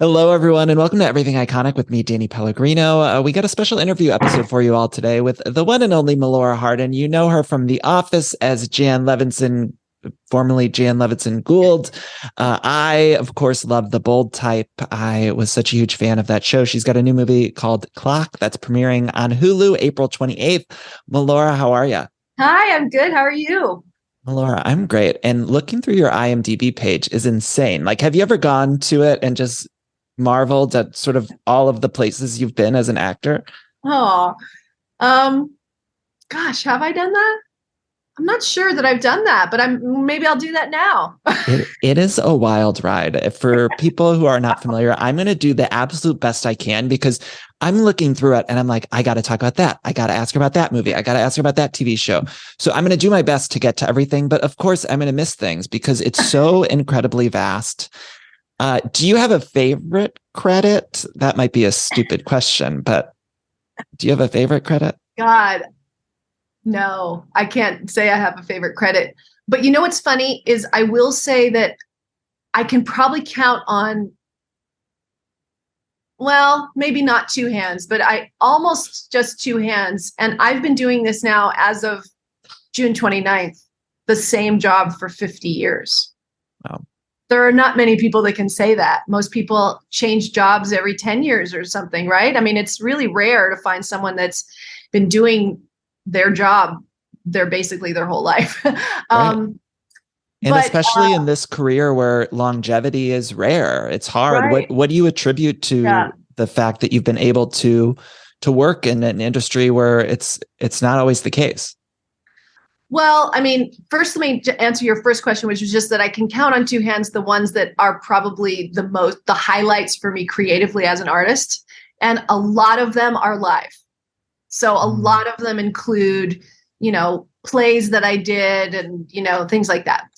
Hello, everyone, and welcome to Everything Iconic with me, Danny Pellegrino. We got a special interview episode for you all today with the one and only Melora Hardin. You know her from The Office as Jan Levinson, formerly Jan Levinson Gould. I, of course, love The Bold Type. I was such a huge fan of that show. She's got a new movie called Clock that's premiering on Hulu April 28th. Melora, how are you? Hi, I'm good. How are you? Melora, I'm great. And looking through your IMDb page is insane. Like, have you ever gone to it and just marveled at sort of all of the places you've been as an actor? Oh, um, gosh, have I done that? I'm not sure that I've done that, but maybe I'll do that now. It is a wild ride. For people who are not familiar, I'm going to do the absolute best I can because I'm looking through it and I'm like, I got to talk about that. I got to ask her about that movie. I got to ask her about that TV show. So I'm going to do my best to get to everything. But of course, I'm going to miss things because it's so incredibly vast. Do you have a favorite credit? That might be a stupid question, but do you have a favorite credit? God, no, I can't say I have a favorite credit. But you know what's funny is I will say that I can probably count on, well, maybe not two hands, but I almost just two hands. And I've been doing this now as of June 29th, the same job for 50 years. Wow. There are not many people that can say that. Most people change jobs every 10 years or something, right? I mean, it's really rare to find someone that's been doing their job basically their whole life. Right. And But especially in this career where longevity is rare, it's hard. right. What do you attribute Yeah. to the fact that you've been able to work in an industry where it's not always the case? Well, I mean, first, let me answer your first question, which was just that I can count on two hands the ones that are probably the highlights for me creatively as an artist. And a lot of them are live. So a lot of them include, plays that I did and, things like that.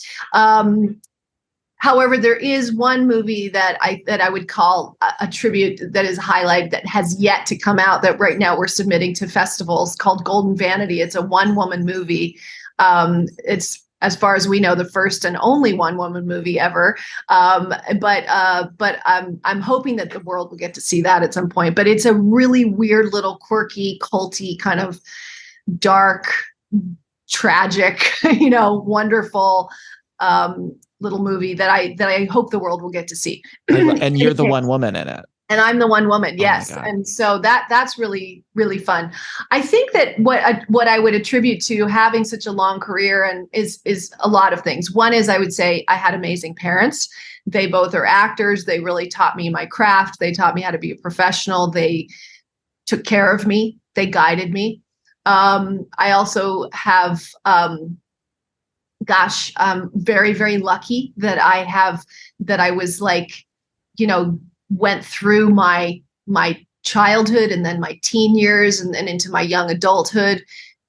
However, there is one movie that I would call a tribute that is a highlight that has yet to come out that right now we're submitting to festivals called Golden Vanity. It's a one-woman movie. It's, as far as we know, the first and only one-woman movie ever. But I'm hoping that the world will get to see that at some point. But it's a really weird, little quirky, culty, kind of dark, tragic, wonderful little movie that I hope the world will get to see. And you're the one woman in it. And I'm the one woman, yes. Oh and so that's really, really fun. I think that what I would attribute to having such a long career and is a lot of things. One is I would say I had amazing parents. They both are actors. They really taught me my craft. They taught me how to be a professional. They took care of me. They guided me. I also have, I'm very, very lucky that I was like, went through my childhood and then my teen years and then into my young adulthood,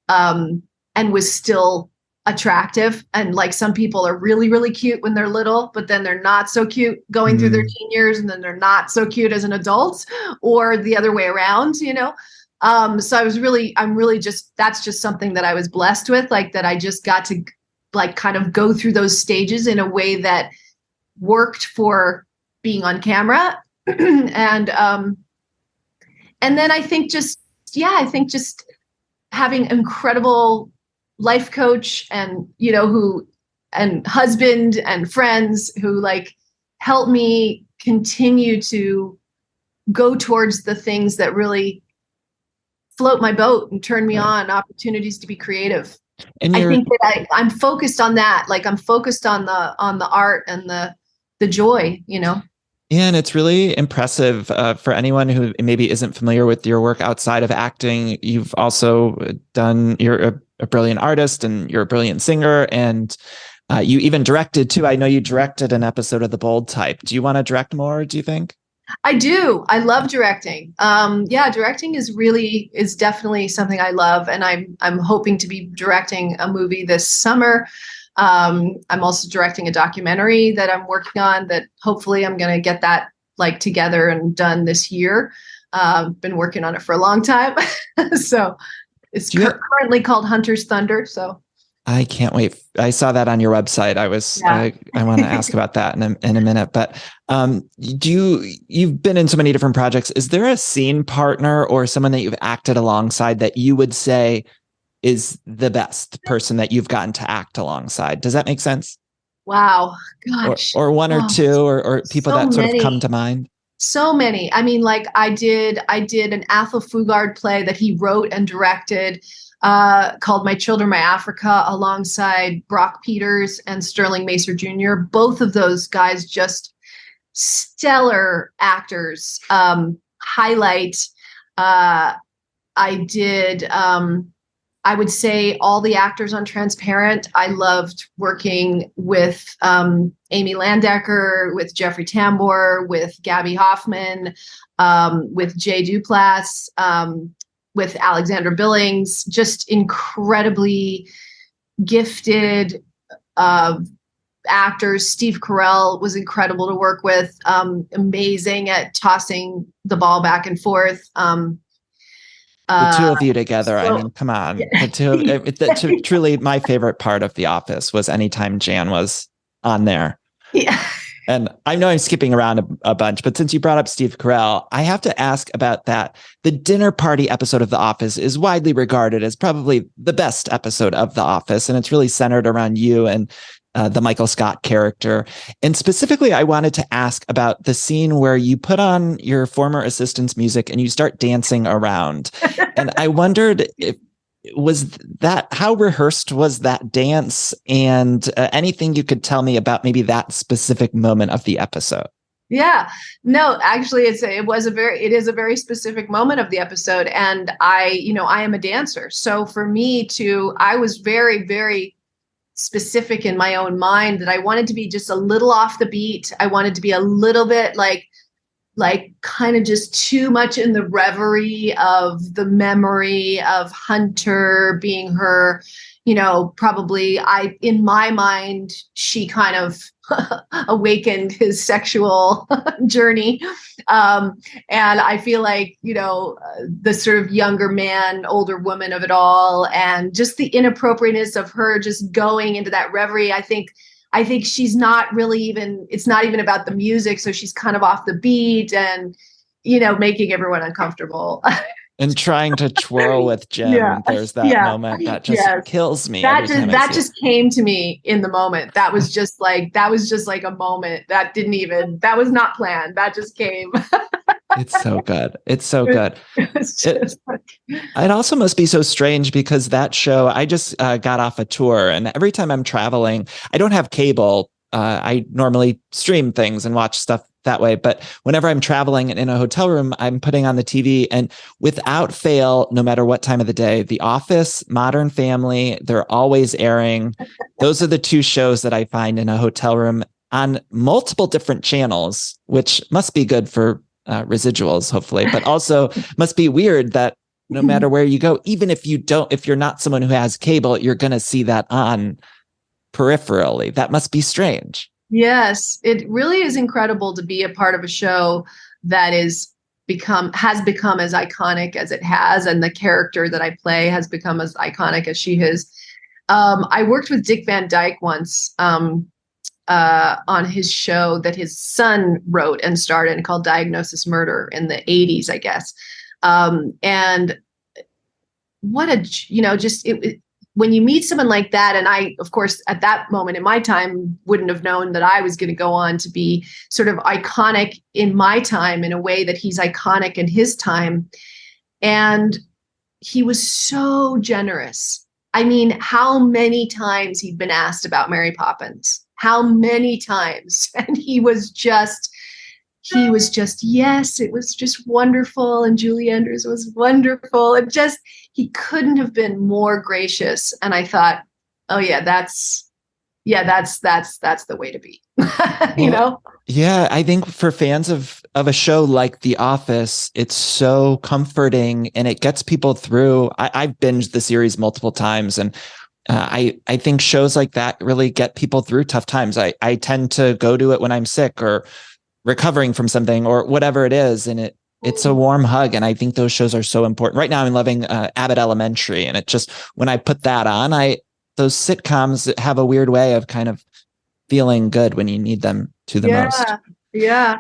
and was still attractive. And like some people are really, really cute when they're little, but then they're not so cute going through their teen years, and then they're not so cute as an adult, or the other way around, So I'm really just, that's just something that I was blessed with, like that I just got to like kind of go through those stages in a way that worked for being on camera. and then I think just having incredible life coach and and husband and friends who like help me continue to go towards the things that really float my boat and turn me on opportunities to be creative. And I think that I'm focused on that. Like I'm focused on the art and the joy, Yeah, and it's really impressive for anyone who maybe isn't familiar with your work outside of acting. You've also you're a brilliant artist and you're a brilliant singer, and you even directed too. I know you directed an episode of The Bold Type. Do you want to direct more, do you think? I do. I love directing. Directing is definitely something I love, and I'm hoping to be directing a movie this summer. I'm also directing a documentary that I'm working on that hopefully I'm going to get that like together and done this year. Been working on it for a long time. So it's currently called Hunter's Thunder. So I can't wait. I saw that on your website. Yeah. I want to ask about that in a minute, but you've been in so many different projects. Is there a scene partner or someone that you've acted alongside that you would say is the best person that you've gotten to act alongside? Does that make sense? Wow. Gosh. Or one or Oh, two or people so that sort of come many. to mind? So many. I mean, like I did an Athol Fugard play that he wrote and directed, called My Children, My Africa, alongside Brock Peters and Sterling Macer Jr. Both of those guys just stellar actors. Highlight. I did. I would say all the actors on Transparent. I loved working with Amy Landecker, with Jeffrey Tambor, with Gabby Hoffman, with Jay Duplass, with Alexandra Billings. Just incredibly gifted actors. Steve Carell was incredible to work with. Amazing at tossing the ball back and forth. The two of you together. I So, mean, come on. yeah. The two of truly my favorite part of The Office was anytime Jan was on there. Yeah. And I know I'm skipping around a bunch, but since you brought up Steve Carell, I have to ask about that. The dinner party episode of The Office is widely regarded as probably the best episode of The Office. And it's really centered around you and the Michael Scott character. And specifically, I wanted to ask about the scene where you put on your former assistant's music and you start dancing around. And I wondered if how rehearsed was that dance, and anything you could tell me about maybe that specific moment of the episode? Yeah, no, actually, it is a very specific moment of the episode, and I am a dancer, so for me I was very, very specific in my own mind that I wanted to be just a little off the beat. I wanted to be a little bit like kind of just too much in the reverie of the memory of Hunter being her, probably in my mind, she kind of awakened his sexual journey. And I feel like, the sort of younger man, older woman of it all, and just the inappropriateness of her just going into that reverie. I think she's not really it's not even about the music. So she's kind of off the beat and, making everyone uncomfortable. And trying to twirl with Jim. Yeah. There's that moment that just kills me. That just came to me in the moment. That was just like a moment that was not planned. That just came. It's so good. It's so good. It also must be so strange because that show, I just got off a tour, and every time I'm traveling, I don't have cable. I normally stream things and watch stuff that way. But whenever I'm traveling and in a hotel room, I'm putting on the TV, and without fail, no matter what time of the day, The Office, Modern Family, they're always airing. Those are the two shows that I find in a hotel room on multiple different channels, which must be good for residuals, hopefully, but also must be weird that no matter where you go, even if you're not someone who has cable, you're going to see that on peripherally. That must be strange. Yes, it really is incredible to be a part of a show that has become as iconic as it has, and the character that I play has become as iconic as she has. I worked with Dick Van Dyke once on his show that his son wrote and starred in, called Diagnosis Murder, in the 80s, I guess. And what when you meet someone like that, and I, of course, at that moment in my time, wouldn't have known that I was going to go on to be sort of iconic in my time in a way that he's iconic in his time. And he was so generous. I mean, how many times he'd been asked about Mary Poppins? How many times? And he was just, yes, it was just wonderful. And Julie Andrews was wonderful. And just, he couldn't have been more gracious. And I thought, oh yeah, that's the way to be, Yeah. I think for fans of a show like The Office, it's so comforting and it gets people through. I've binged the series multiple times, and I think shows like that really get people through tough times. I tend to go to it when I'm sick or recovering from something or whatever it is. And it's a warm hug. And I think those shows are so important. Right now I'm loving Abbott Elementary. And it just, when I put that on, those sitcoms have a weird way of kind of feeling good when you need them to the most. Yeah.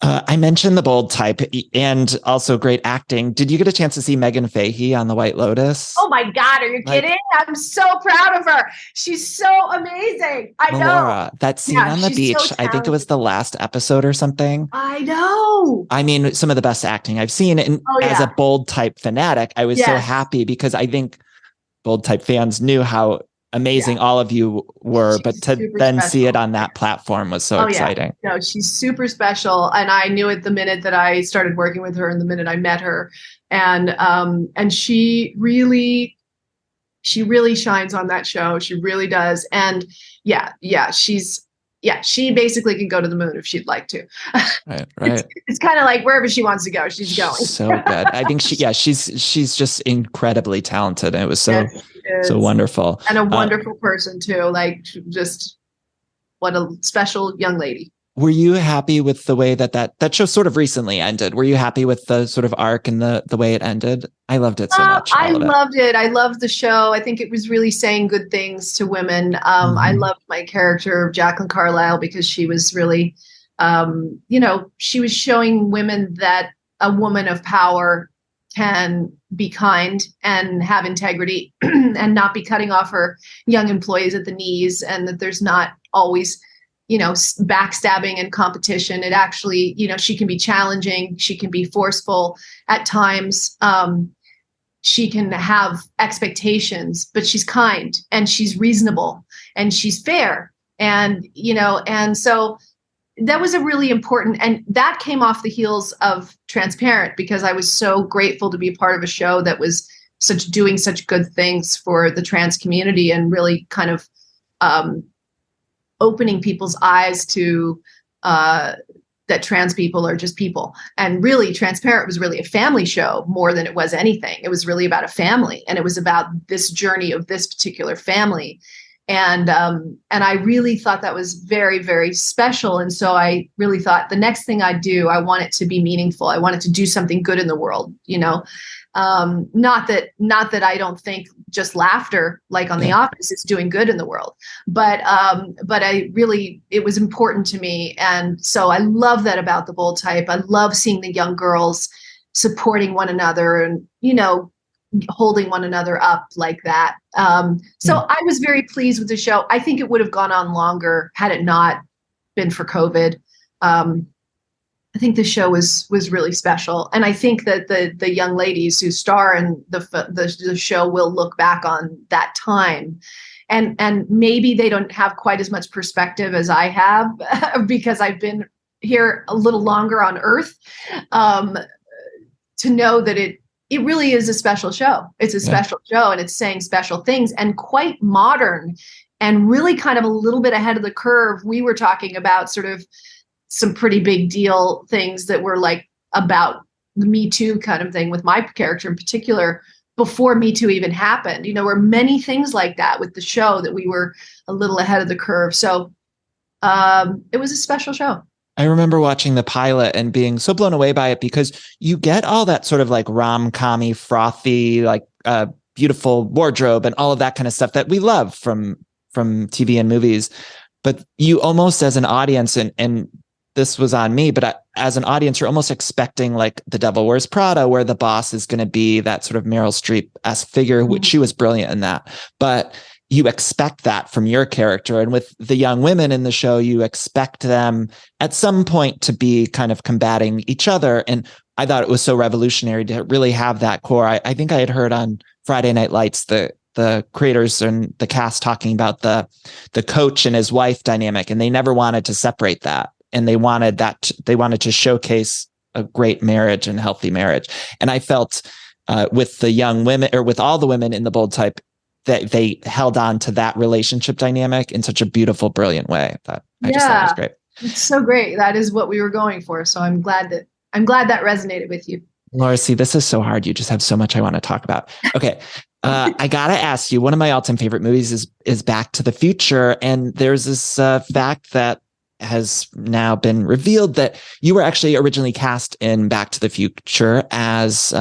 I mentioned The Bold Type and also great acting. Did you get a chance to see Megan Fahey on The White Lotus? Oh my God, are you kidding? I'm so proud of her. She's so amazing. I Melora, know. that scene on the beach, So I think it was the last episode or something. I know. I mean, some of the best acting I've seen. And as a Bold Type fanatic, I was so happy because I think Bold Type fans knew how amazing all of you were, but to then see it on that platform was so exciting. No, she's super special. And I knew it the minute that I started working with her and the minute I met her. And she really shines on that show. She really does. And she basically can go to the moon if she'd like to. Right. It's kind of like wherever she wants to go, she's going. So good. I think she's just incredibly talented. And it was so wonderful. And a wonderful person too. Like, just what a special young lady. Were you happy with the way that show sort of recently ended? Were you happy with the sort of arc and the way it ended? I loved it so much. I loved it. I loved the show. I think it was really saying good things to women. I loved my character, Jacqueline Carlisle, because she was really, she was showing women that a woman of power can be kind and have integrity and not be cutting off her young employees at the knees, and that there's not always backstabbing and competition. It actually, she can be challenging. She can be forceful at times. She can have expectations, but she's kind and she's reasonable and she's fair. And so that was a really important, and that came off the heels of Transparent, because I was so grateful to be a part of a show that was doing such good things for the trans community and really kind of, opening people's eyes to that trans people are just people. And really, Transparent was really a family show more than it was anything. It was really about a family, and it was about this journey of this particular family. And I really thought that was very, very special. And so I really thought the next thing I do, I want it to be meaningful. I want it to do something good in the world, not that I don't think just laughter, like on The Office, is doing good in the world, but it was important to me. And so I love that about The Bold Type. I love seeing the young girls supporting one another and, holding one another up like that. So I was very pleased with the show. I think it would have gone on longer had it not been for COVID. I think the show was really special. And I think that the young ladies who star in the show will look back on that time. And maybe they don't have quite as much perspective as I have because I've been here a little longer on Earth, to know that it really is a special show. It's a special show, and it's saying special things and quite modern and really kind of a little bit ahead of the curve. We were talking about sort of some pretty big deal things that were like about the Me Too kind of thing with my character in particular before Me Too even happened. There were many things like that with the show that we were a little ahead of the curve. So it was a special show. I remember watching the pilot and being so blown away by it because you get all that sort of like rom-com-y, frothy, like beautiful wardrobe and all of that kind of stuff that we love from TV and movies. But you almost, as an audience, and this was on me, but as an audience, you're almost expecting like The Devil Wears Prada, where the boss is going to be that sort of Meryl Streep-esque figure, which she was brilliant in that. But you expect that from your character. And with the young women in the show, you expect them at some point to be kind of combating each other. And I thought it was so revolutionary to really have that core. I think I had heard on Friday Night Lights, the creators and the cast talking about the coach and his wife dynamic, and they never wanted to separate that. And they wanted to showcase a great marriage and healthy marriage. And I felt with the young women, or with all the women in The Bold Type, that they held on to that relationship dynamic in such a beautiful, brilliant way that I just thought was great. It's so great. That is what we were going for. So I'm glad that resonated with you. Laura, see, this is so hard. You just have so much I want to talk about. Okay. I got to ask you, one of my all-time favorite movies is Back to the Future. And there's this fact that has now been revealed that you were actually originally cast in Back to the Future as,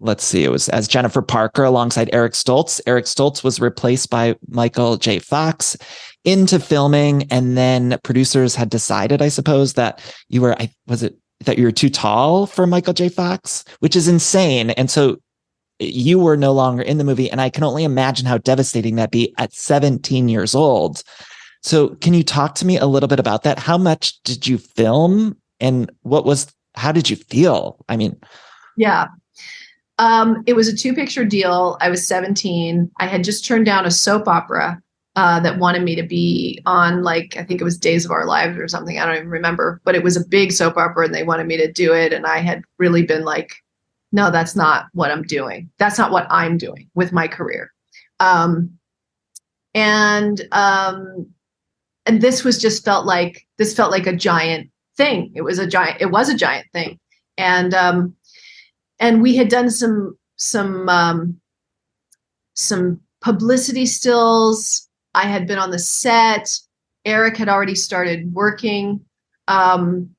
let's see, it was as Jennifer Parker alongside Eric Stoltz. Eric Stoltz was replaced by Michael J. Fox into filming. And then producers had decided, I suppose, that you were, that you were too tall for Michael J. Fox, which is insane. And so you were no longer in the movie. And I can only imagine how devastating that'd be at 17 years old. So can you talk to me a little bit about that? How much did you film and how did you feel? I mean, yeah. It was a 2-picture deal. I was 17. I had just turned down a soap opera that wanted me to be on, like, I think it was Days of Our Lives or something. I don't even remember, but it was a big soap opera and they wanted me to do it. And I had really been like, no, that's not what I'm doing. That's not what I'm doing with my career. And this felt like a giant thing. It was a giant thing. And we had done some publicity stills. I had been on the set. Eric had already started working. And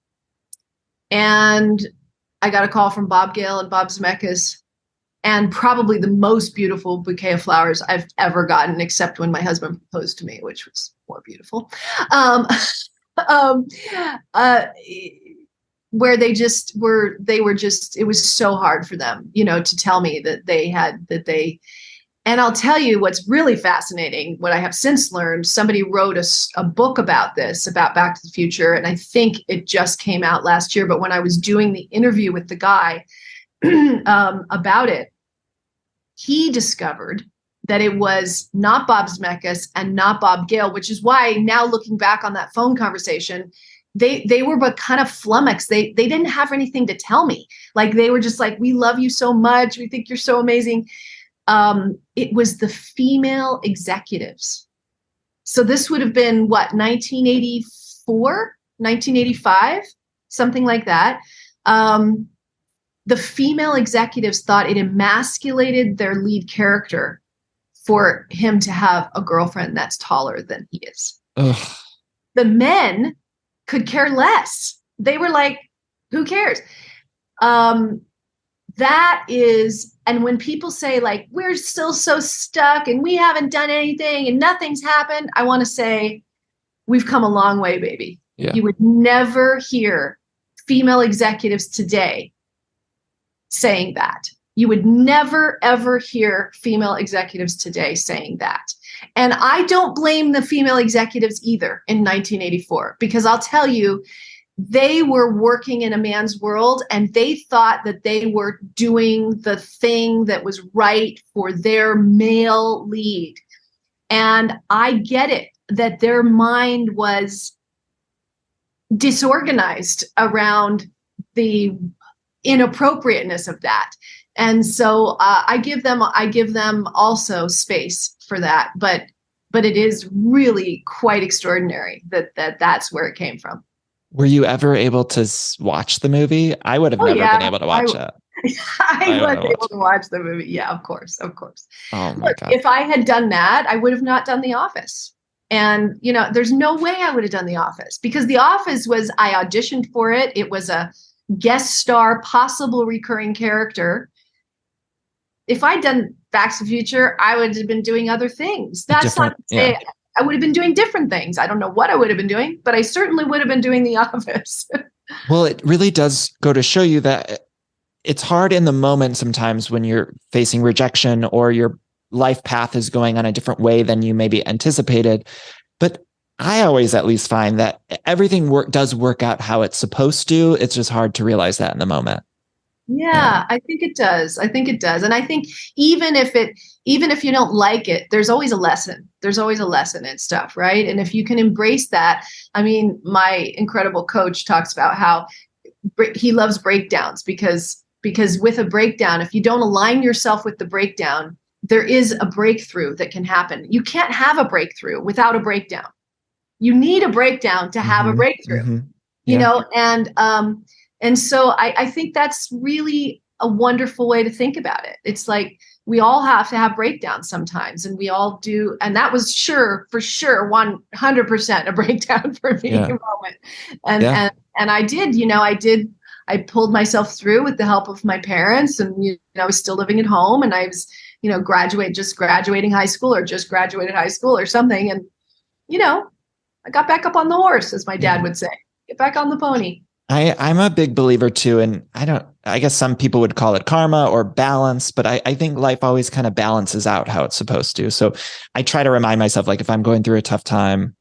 I got a call from Bob Gale and Bob Zemeckis, and probably the most beautiful bouquet of flowers I've ever gotten, except when my husband proposed to me, which was more beautiful. Where it was so hard for them, to tell me and I'll tell you what's really fascinating, what I have since learned. Somebody wrote a book about this, about Back to the Future, and I think it just came out last year. But when I was doing the interview with the guy about it, he discovered that it was not Bob Zemeckis and not Bob Gale, which is why now looking back on that phone conversation, they were but kind of flummoxed. They didn't have anything to tell me. Like, they were just like, we love you so much. We think you're so amazing. It was the female executives. So this would have been 1984, 1985, something like that. The female executives thought it emasculated their lead character for him to have a girlfriend that's taller than he is. Ugh. The men could care less. They were like, who cares? And when people say, like, we're still so stuck and we haven't done anything and nothing's happened, I want to say, we've come a long way, baby. Yeah. You would never hear female executives today saying that. You would never, ever hear female executives today saying that. And I don't blame the female executives either in 1984, because I'll tell you, they were working in a man's world and they thought that they were doing the thing that was right for their male lead. And I get it, that their mind was disorganized around the inappropriateness of that. And so I give them also space for that. But it is really quite extraordinary that's where it came from. Were you ever able to watch the movie? I would have never been able to watch it. I was able to watch the movie. Yeah, of course. Oh my God. If I had done that, I would have not done The Office. And, there's no way I would have done The Office, because The Office I auditioned for it. It was a guest star, possible recurring character. If I'd done Back to the Future, I would have been doing other things. That's not to say I would have been doing different things. I don't know what I would have been doing, but I certainly would have been doing The Office. Well, it really does go to show you that it's hard in the moment sometimes when you're facing rejection or your life path is going on a different way than you maybe anticipated. But I always at least find that everything does work out how it's supposed to. It's just hard to realize that in the moment. Yeah, I think it does. And I think even if you don't like it, there's always a lesson. There's always a lesson in stuff, right? And if you can embrace that, I mean, my incredible coach talks about how he loves breakdowns because with a breakdown, if you don't align yourself with the breakdown, there is a breakthrough that can happen. You can't have a breakthrough without a breakdown. You need a breakdown to have a breakthrough, and so I think that's really a wonderful way to think about it. It's like, we all have to have breakdowns sometimes, and we all do. And that was for sure 100% a breakdown for me moment. And I did, I pulled myself through with the help of my parents, and I was still living at home, and I was, just graduating high school, or just graduated high school or something. And, I got back up on the horse, as my dad would say, get back on the pony. I'm a big believer too. And I guess some people would call it karma or balance, but I think life always kind of balances out how it's supposed to. So I try to remind myself, like, if I'm going through a tough time,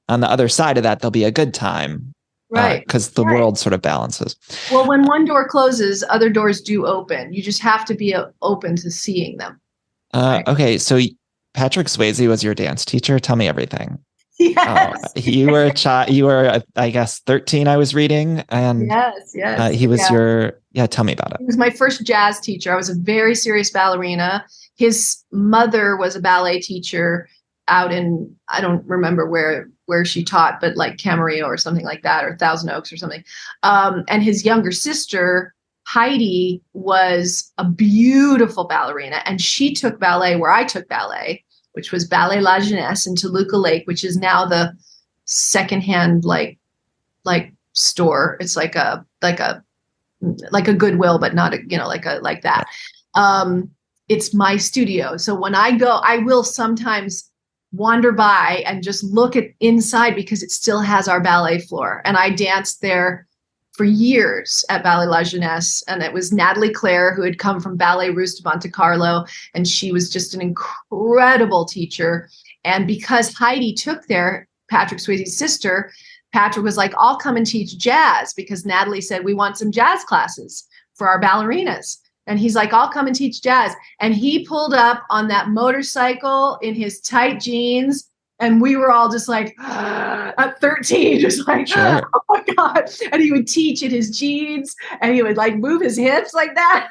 on the other side of that, there'll be a good time. Right. Because the world sort of balances. Well, when one door closes, other doors do open. You just have to be open to seeing them. Okay. So Patrick Swayze was your dance teacher. Tell me everything. Yes. You were a child. You were, I guess, 13. I was reading, and yes. He was tell me about it. He was my first jazz teacher. I was a very serious ballerina. His mother was a ballet teacher out in, I don't remember where she taught, but like Camarillo or something like that, or Thousand Oaks or something. And his younger sister, Heidi, was a beautiful ballerina, and she took ballet where I took ballet, which was Ballet La Jeunesse in Toluca Lake, which is now the secondhand like store. It's like a Goodwill, but not like that. It's my studio. So when I go, I will sometimes wander by and just look at inside, because it still has our ballet floor. And I danced there for years at Ballet La Jeunesse. And it was Natalie Claire, who had come from Ballet Russe de Monte Carlo. And she was just an incredible teacher. And because Heidi took there, Patrick Swayze's sister, Patrick was like, I'll come and teach jazz, because Natalie said, we want some jazz classes for our ballerinas. And he's like, I'll come and teach jazz. And he pulled up on that motorcycle in his tight jeans. And we were all just like, at 13, just like, oh my God. And he would teach in his jeans, and he would like move his hips like that.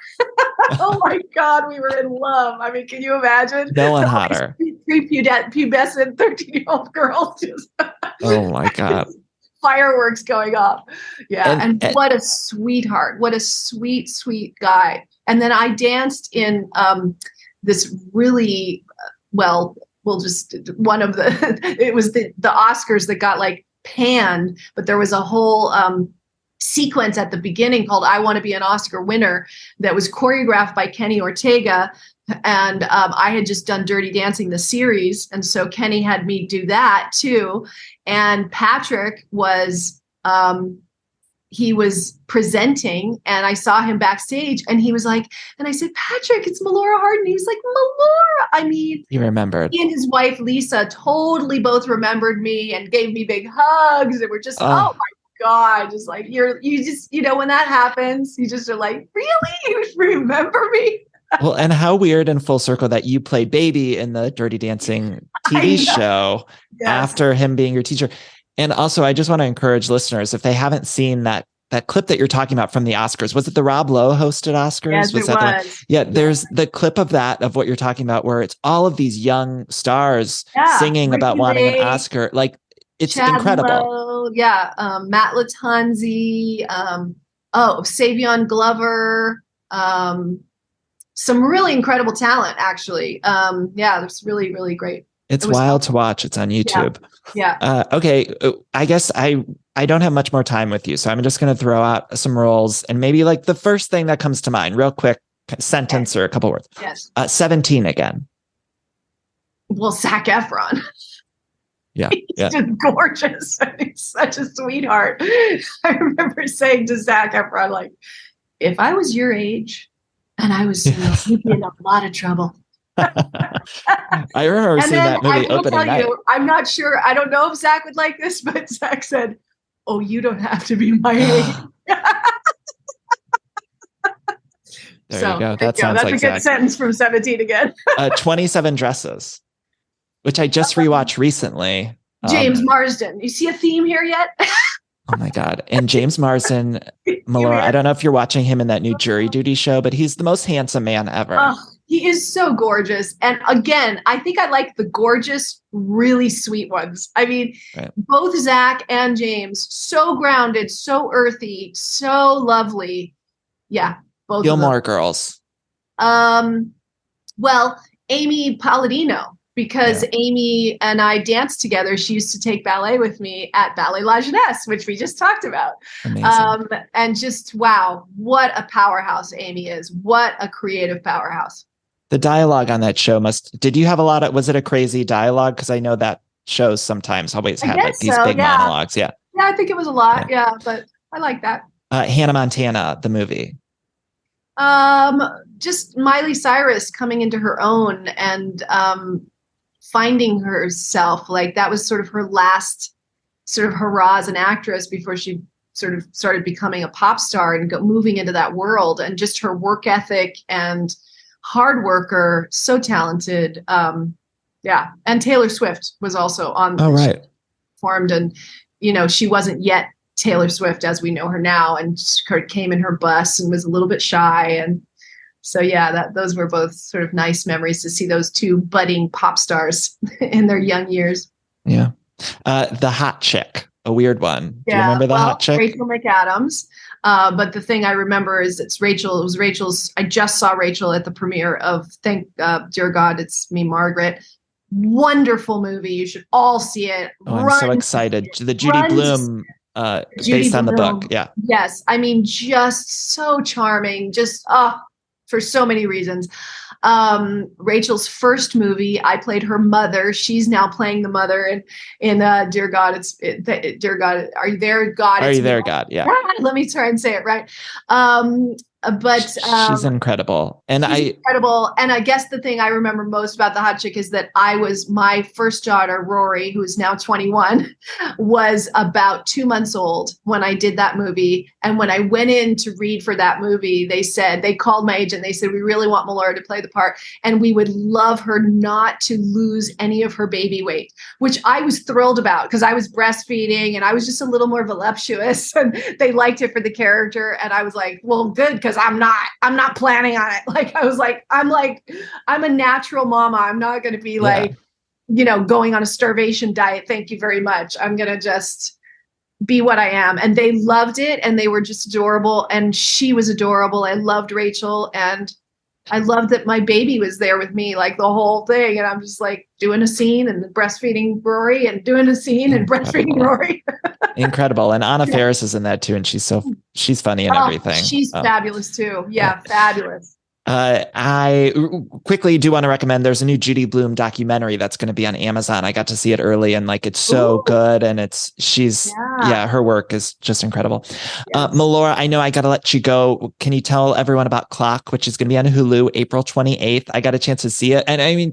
Oh my God, we were in love. I mean, can you imagine? No one hotter. Three pubescent 13-year-old girls just. Oh my God. Fireworks going off. Yeah. And what a sweetheart. What a sweet, sweet guy. And then I danced in this really, just one of it was the Oscars that got like panned, but there was a whole sequence at the beginning called I Want to Be an Oscar Winner that was choreographed by Kenny Ortega. And I had just done Dirty Dancing, the series. And so Kenny had me do that too. And Patrick was, he was presenting, and I saw him backstage, and he was like, and I said, Patrick, it's Melora Hardin. He was like, Melora. I mean, he remembered. He and his wife, Lisa, totally both remembered me and gave me big hugs. And we're just, oh my God, just like, you just, when that happens, you just are like, really? You remember me? Well, and how weird and full circle that you played Baby in the Dirty Dancing TV show after him being your teacher. And also, I just want to encourage listeners, if they haven't seen that clip that you're talking about from the Oscars, was it the Rob Lowe hosted Oscars? Yes, was it that was. Yeah, there's the clip of what you're talking about, where it's all of these young stars singing about wanting an Oscar. Like, it's Chad incredible. Lowe, Matt Lattanzi, Savion Glover, some really incredible talent, actually. It's really, really great. It's wild to watch. It's on YouTube. Yeah. Okay. I guess I don't have much more time with you, so I'm just going to throw out some roles, and maybe like the first thing that comes to mind, real quick sentence or a couple words. Yes. 17 again. Well, Zac Efron. Yeah. He's just gorgeous. He's such a sweetheart. I remember saying to Zac Efron, like, if I was your age and I was single, you'd be in a lot of trouble. I remember seeing that movie opening night. I'm not sure. I don't know if Zach would like this, but Zach said, "Oh, you don't have to be my age." There you go. That sounds That's like a good sentence from 17 again. 27 Dresses, which I just rewatched recently. James Marsden. You see a theme here yet? Oh my God. And James Marsden, Melora, I don't know if you're watching him in that new Jury Duty show, but he's the most handsome man ever. Oh, he is so gorgeous. And again, I think I like the gorgeous, really sweet ones. I mean, both Zach and James, so grounded, so earthy, so lovely. Yeah. Both Gilmore Girls. The Well, Amy Palladino, because Yeah. Amy and I danced together. She used to take ballet with me at Ballet La Jeunesse, which we just talked about. Amazing. And just, wow, what a powerhouse Amy is. What a creative powerhouse. The dialogue on that show did you have a lot of, was it a crazy dialogue? Because I know that shows sometimes always I had like guess these so, big yeah. monologues. Yeah. Yeah, I think it was a lot. Yeah, but I like that. Hannah Montana, the movie. Just Miley Cyrus coming into her own and finding herself. Like that was sort of her last sort of hurrah as an actress before she sort of started becoming a pop star and moving into that world. And just her work ethic and hard worker, so talented. Yeah, and Taylor Swift was also on. Oh, right. Formed, and she wasn't yet Taylor Swift as we know her now, and came in her bus and was a little bit shy, and so yeah, those were both sort of nice memories to see those two budding pop stars in their young years. Yeah. The hot chick, a weird one. Do you remember the hot chick? Rachel McAdams. But the thing I remember is it's Rachel. It was Rachel's. I just saw Rachel at the premiere of Thank Dear God, It's Me, Margaret. Wonderful movie. You should all see it. Oh, I'm so excited. The Judy Blume, based on the book. Yeah. Yes. I mean, just so charming. Just, for so many reasons. Rachel's first movie, I played her mother. She's now playing the mother in Dear God, Dear God, Are You There, God? Are You There, God? Yeah. Let me try and say it right. But she's incredible. And incredible. And I guess the thing I remember most about the hot chick is that my first daughter, Rory, who is now 21, was about 2 months old when I did that movie. And when I went in to read for that movie, they called my agent. They said, we really want Melora to play the part. And we would love her not to lose any of her baby weight, which I was thrilled about because I was breastfeeding and I was just a little more voluptuous and they liked it for the character. And I was like, well, good. Because I'm not planning on it. Like, I was like, I'm a natural mama. I'm not going to be going on a starvation diet. Thank you very much. I'm going to just be what I am. And they loved it. And they were just adorable. And she was adorable. I loved Rachel. And I loved that my baby was there with me, like the whole thing. And I'm just like doing a scene and breastfeeding Rory and doing a scene and breastfeeding Rory. Incredible. And Anna Faris is in that too. And she's funny and everything. She's fabulous too. Yeah. Fabulous. I quickly do want to recommend there's a new Judy Blume documentary that's going to be on Amazon. I got to see it early and like, it's so good. And her work is just incredible. Yes. Melora, I know I got to let you go. Can you tell everyone about Clock, which is going to be on Hulu, April 28th? I got a chance to see it. And I mean,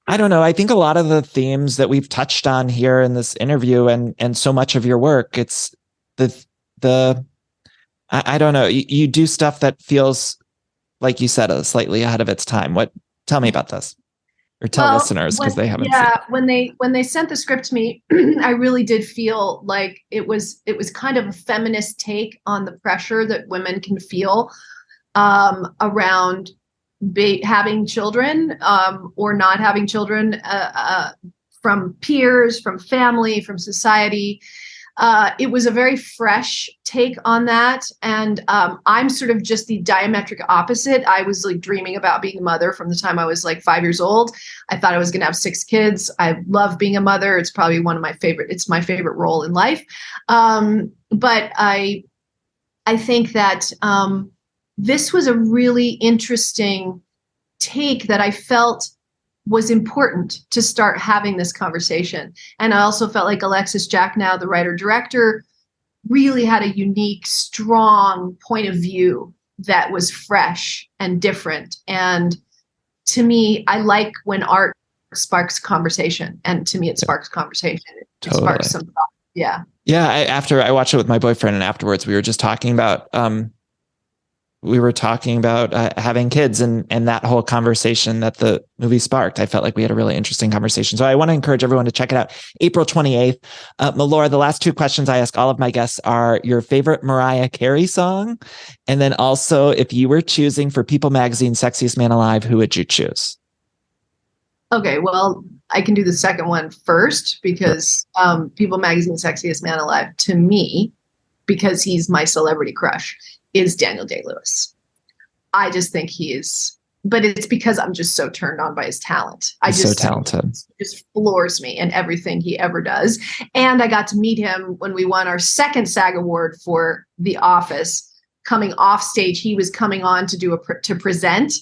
I don't know. I think a lot of the themes that we've touched on here in this interview and so much of your work, it's I don't know. You do stuff that feels, like you said, slightly ahead of its time. Tell me about this, or tell listeners because they haven't seen it. When they sent the script to me, I really did feel like it was kind of a feminist take on the pressure that women can feel around having children or not having children from peers, from family, from society. It was a very fresh take on that. And I'm sort of just the diametric opposite. I was like dreaming about being a mother from the time I was like 5 years old. I thought I was going to have 6 kids. I love being a mother. It's probably it's my favorite role in life. But I think that this was a really interesting take that I felt was important to start having this conversation. And I also felt like Alexis Jacknow, the writer-director, really had a unique, strong point of view that was fresh and different. And to me, I like when art sparks conversation. And to me, it sparks conversation. It sparks some thought. Yeah. Yeah. After I watched it with my boyfriend and afterwards we were just talking about, having kids and that whole conversation that the movie sparked. I felt like we had a really interesting conversation. So I want to encourage everyone to check it out. April 28th. Melora, the last 2 questions I ask all of my guests are your favorite Mariah Carey song. And then also, if you were choosing for People Magazine Sexiest Man Alive, who would you choose? Okay, well, I can do the second one first because People Magazine Sexiest Man Alive, to me, because he's my celebrity crush, is Daniel Day-Lewis. I just think he is but it's because I'm just so turned on by his talent. He's so talented. Just floors me in everything he ever does. And I got to meet him when we won our second SAG award for The Office. Coming off stage, he was coming on to present,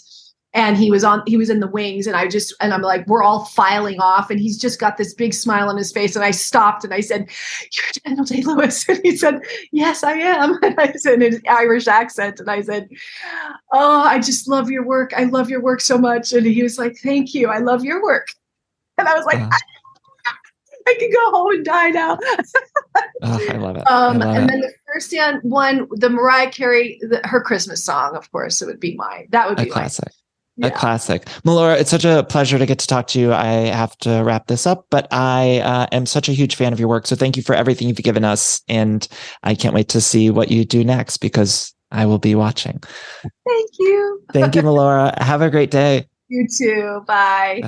and he was in the wings, and I'm like, we're all filing off, and he's just got this big smile on his face, and I stopped and I said, "You're Daniel Day-Lewis," and he said, "Yes, I am," and I said in his Irish accent, and I said, "Oh, I just love your work. I love your work so much," and he was like, "Thank you. I love your work," and I was like, I can go home and die now. I love it. And then the first one, the Mariah Carey, her Christmas song, of course, it would be mine. That would be a classic. Yeah. A classic. Melora, it's such a pleasure to get to talk to you. I have to wrap this up, but I am such a huge fan of your work. So thank you for everything you've given us. And I can't wait to see what you do next, because I will be watching. Thank you. Thank you, Melora. Have a great day. You too. Bye. Bye.